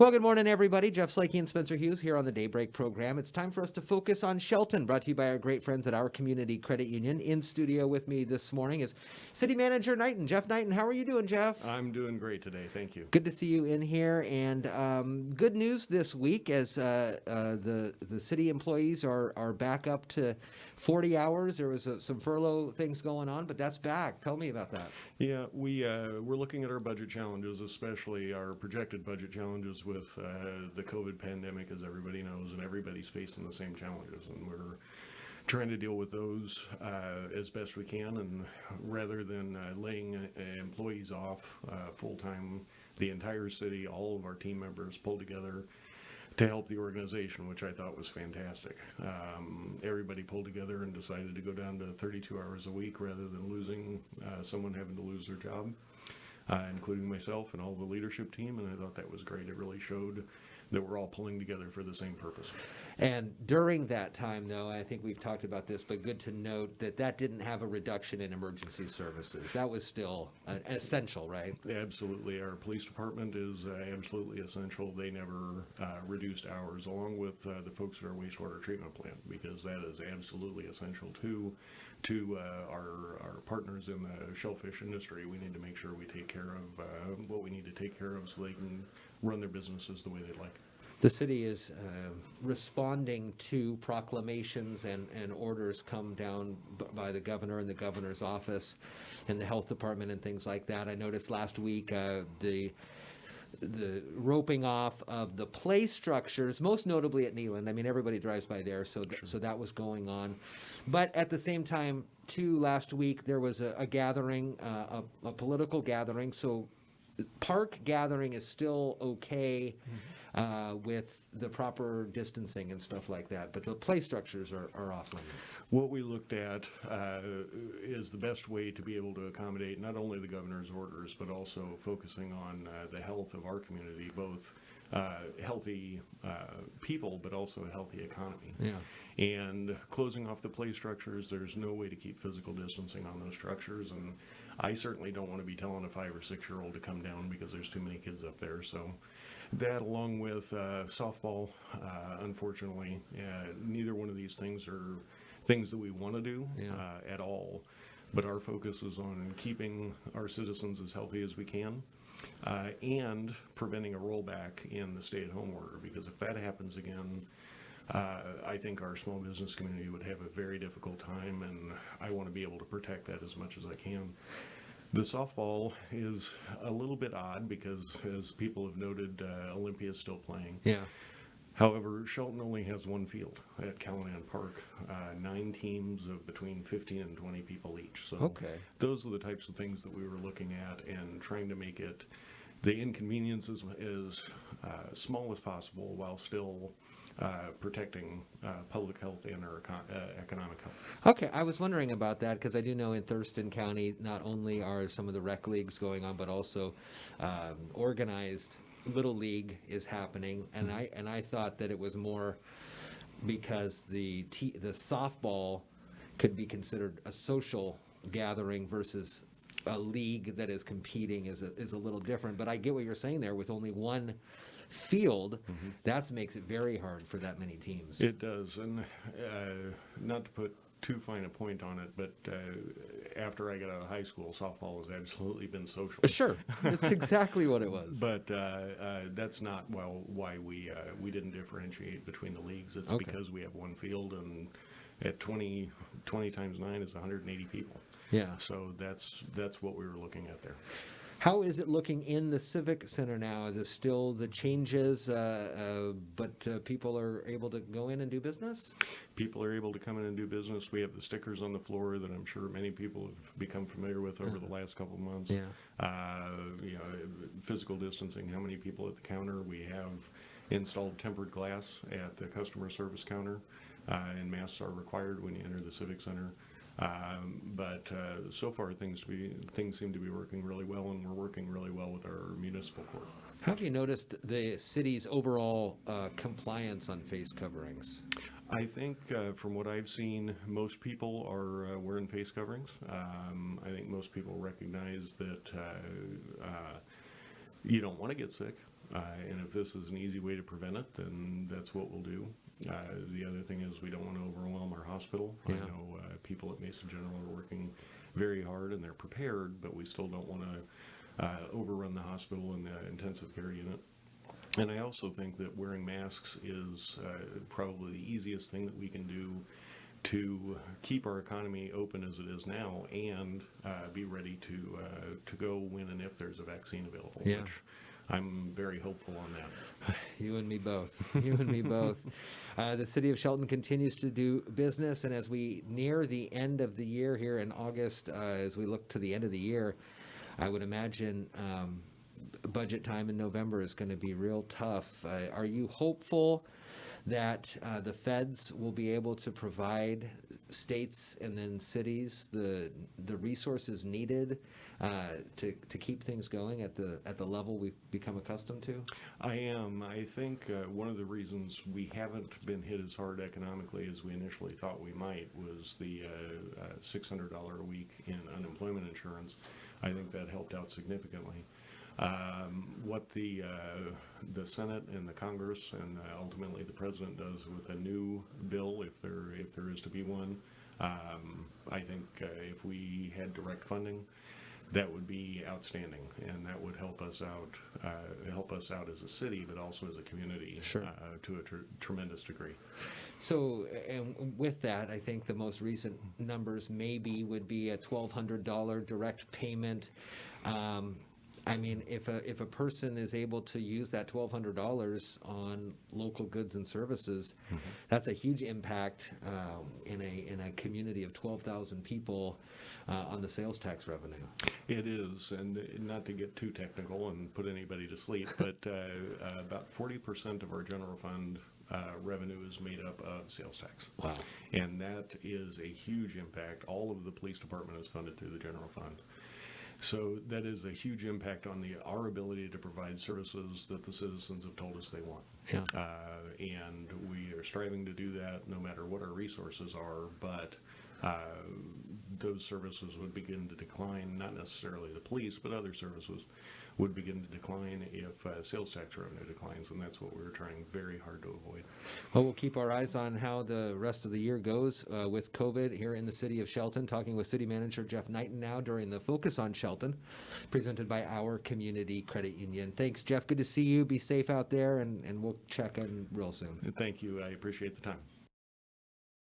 Well, good morning, everybody. Jeff Slakey and Spencer Hughes here on the Daybreak program. It's time for us to focus on Shelton, brought to you by our great friends at our community credit union. In studio with me this morning is City Manager Niten. Jeff Niten, how are you doing, Jeff? I'm doing great today, thank you. Good to see you in here, and good news this week as the city employees are back up to 40 hours. There was some furlough things going on, but that's back. Tell me about that. Yeah, we're looking at our budget challenges, especially our projected budget challenges with the COVID pandemic, as everybody knows, and everybody's facing the same challenges, and we're trying to deal with those as best we can, and rather than laying employees off full-time, the entire city, all of our team members pulled together to help the organization, which I thought was fantastic. Everybody pulled together and decided to go down to 32 hours a week rather than losing someone having to lose their job, including myself and all the leadership team, and I thought that was great. It really showed that we're all pulling together for the same purpose. And during that time, though, I think we've talked about this, but good to note that that didn't have a reduction in emergency services. That was still essential, right? Absolutely. Our police department is absolutely essential. They never reduced hours, along with the folks at our wastewater treatment plant, because that is absolutely essential to our partners in the shellfish industry. We need to make sure we take care of what we need to take care of so they can run their businesses the way they like. The city is responding to proclamations and orders come down by the governor and the governor's office and the health department and things like that. I noticed last week the roping off of the play structures, most notably at Niten. I mean, everybody drives by there, so so that was going on. But at the same time, too, last week there was a gathering, a political gathering. So park gathering is still okay with the proper distancing and stuff like that, but the play structures are off limits. What we looked at is the best way to be able to accommodate not only the governor's orders, but also focusing on the health of our community, both healthy people, but also a healthy economy. Yeah. And closing off the play structures, there's no way to keep physical distancing on those structures, and I certainly don't want to be telling a 5 or 6 year old to come down because there's too many kids up there. So that, along with softball, unfortunately, neither one of these things are things that we want to do at all. But our focus is on keeping our citizens as healthy as we can and preventing a rollback in the stay-at-home order, because if that happens again, I think our small business community would have a very difficult time, and I want to be able to protect that as much as I can. The softball is a little bit odd because, as people have noted, Olympia is still playing. Yeah. However, Shelton only has one field at Callahan Park, 9 teams of between 15 and 20 people each. So those are the types of things that we were looking at and trying to make it the inconvenience as small as possible while still protecting public health and our economic health. Okay, I was wondering about that because I do know in Thurston County not only are some of the rec leagues going on, but also organized Little League is happening, and I thought that it was more because the softball could be considered a social gathering versus a league that is competing is a little different. But I get what you're saying there. With only one field, that makes it very hard for that many teams. It does, and not to put too fine a point on it, but after I got out of high school, softball has absolutely been social. Sure, that's exactly what it was. But that's not why we didn't differentiate between the leagues. It's because we have one field, and at 20 times 9 is 180 people. Yeah. So that's what we were looking at there. How is it looking in the Civic Center now? There's still the changes, but people are able to go in and do business? People are able to come in and do business. We have the stickers on the floor that I'm sure many people have become familiar with over the last couple of months. Yeah. Physical distancing, how many people at the counter. We have installed tempered glass at the customer service counter, and masks are required when you enter the Civic Center. But so far things seem to be working really well, and we're working really well with our municipal court. How have you noticed the city's overall compliance on face coverings? I think from what I've seen, most people are wearing face coverings. I think most people recognize that you don't want to get sick. And if this is an easy way to prevent it, then that's what we'll do. The other thing is we don't want to overwhelm our hospital. Yeah. I know people at Mason General are working very hard and they're prepared, but we still don't want to overrun the hospital and the intensive care unit. And I also think that wearing masks is probably the easiest thing that we can do to keep our economy open as it is now and be ready to go when and if there's a vaccine available, Yeah. which I'm very hopeful on that. You and me both. You and me both. The city of Shelton continues to do business, and as we near the end of the year here in August, as we look to the end of the year, I would imagine budget time in November is going to be real tough. Are you hopeful that the feds will be able to provide states and then cities the resources needed to keep things going at the level we've become accustomed to? I am. I think one of the reasons we haven't been hit as hard economically as we initially thought we might was the $600 a week in unemployment insurance. I think that helped out significantly. What the Senate and the Congress and ultimately the President does with a new bill, if there is to be one, I think if we had direct funding, that would be outstanding, and that would help us out as a city, but also as a community. Sure. To a tremendous degree. So, and with that, I think the most recent numbers maybe would be a $1,200 direct payment. I mean, if a person is able to use that $1,200 on local goods and services, that's a huge impact in a community of 12,000 people on the sales tax revenue. It is, and not to get too technical and put anybody to sleep, but about 40% of our general fund revenue is made up of sales tax. Wow. And that is a huge impact. All of the police department is funded through the general fund. So that is a huge impact on our ability to provide services that the citizens have told us they want. Yeah. And we are striving to do that no matter what our resources are, but those services would begin to decline, not necessarily the police, but other services would begin to decline if sales tax revenue declines, and that's what we're trying very hard to avoid. Well, we'll keep our eyes on how the rest of the year goes with COVID here in the city of Shelton. Talking with City Manager Jeff Niten now during the Focus on Shelton, presented by our Community Credit Union. Thanks, Jeff. Good to see you. Be safe out there, and we'll check in real soon. Thank you. I appreciate the time.